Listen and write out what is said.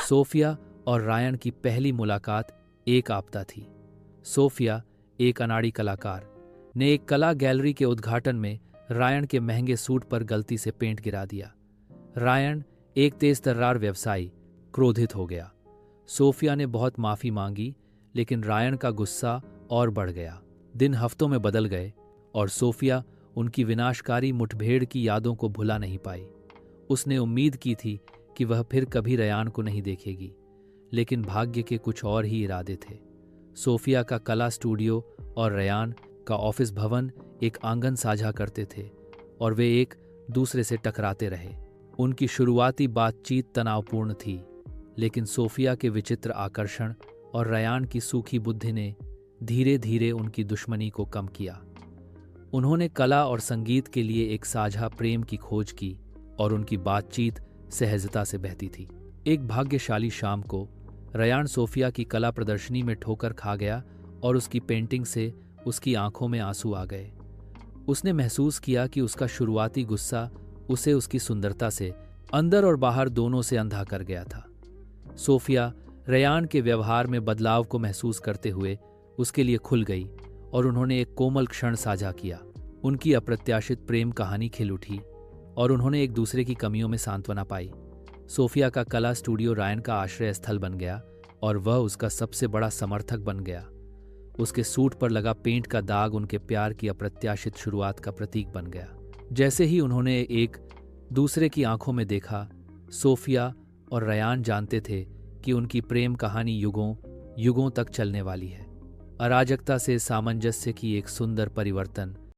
Sophia और Ryan की पहली मुलाकात एक आपदा थी। सोफिया, एक अनाड़ी कलाकार, ने एक कला गैलरी के उद्घाटन में रायन के महंगे सूट पर गलती से पेंट गिरा दिया। रायन, एक तेज तर्रार व्यवसायी, क्रोधित हो गया। सोफिया ने बहुत माफी मांगी, लेकिन रायन का गुस्सा और बढ़ गया। दिन हफ्तों में बदल गए और सोफिया उनकी विनाशकारी मुठभेड़ की यादों को भुला नहीं पाई। उसने उम्मीद की थी कि वह फिर कभी रयान को नहीं देखेगी, लेकिन भाग्य के कुछ और ही इरादे थे। सोफिया का कला स्टूडियो और रयान का ऑफिस भवन एक आंगन साझा करते थे और वे एक दूसरे से टकराते रहे। उनकी शुरुआती बातचीत तनावपूर्ण थी, लेकिन सोफिया के विचित्र आकर्षण और रयान की सूखी बुद्धि ने धीरे धीरे उनकी दुश्मनी को कम किया। उन्होंने कला और संगीत के लिए एक साझा प्रेम की खोज की और उनकी बातचीत सहजता से बहती थी। एक भाग्यशाली शाम को रयान सोफिया की कला प्रदर्शनी में ठोकर खा गया और उसकी पेंटिंग से उसकी आंखों में आंसू आ गए। उसने महसूस किया कि उसका शुरुआती गुस्सा उसे उसकी सुंदरता से अंदर और बाहर दोनों से अंधा कर गया था। सोफिया रयान के व्यवहार में बदलाव को महसूस करते हुए उसके लिए खुल गई और उन्होंने एक कोमल क्षण साझा किया। उनकी अप्रत्याशित प्रेम कहानी खिल उठी और उन्होंने एक दूसरे की कमियों में सांत्वना पाई। सोफिया का कला स्टूडियो रायन का आश्रय स्थल बन गया और वह उसका सबसे बड़ा समर्थक बन गया। उसके सूट पर लगा पेंट का दाग उनके प्यार की अप्रत्याशित शुरुआत का प्रतीक बन गया। जैसे ही उन्होंने एक दूसरे की आंखों में देखा, सोफिया और रयान जानते थे कि उनकी प्रेम कहानी युगों युगों तक चलने वाली है। अराजकता से सामंजस्य की एक सुंदर परिवर्तन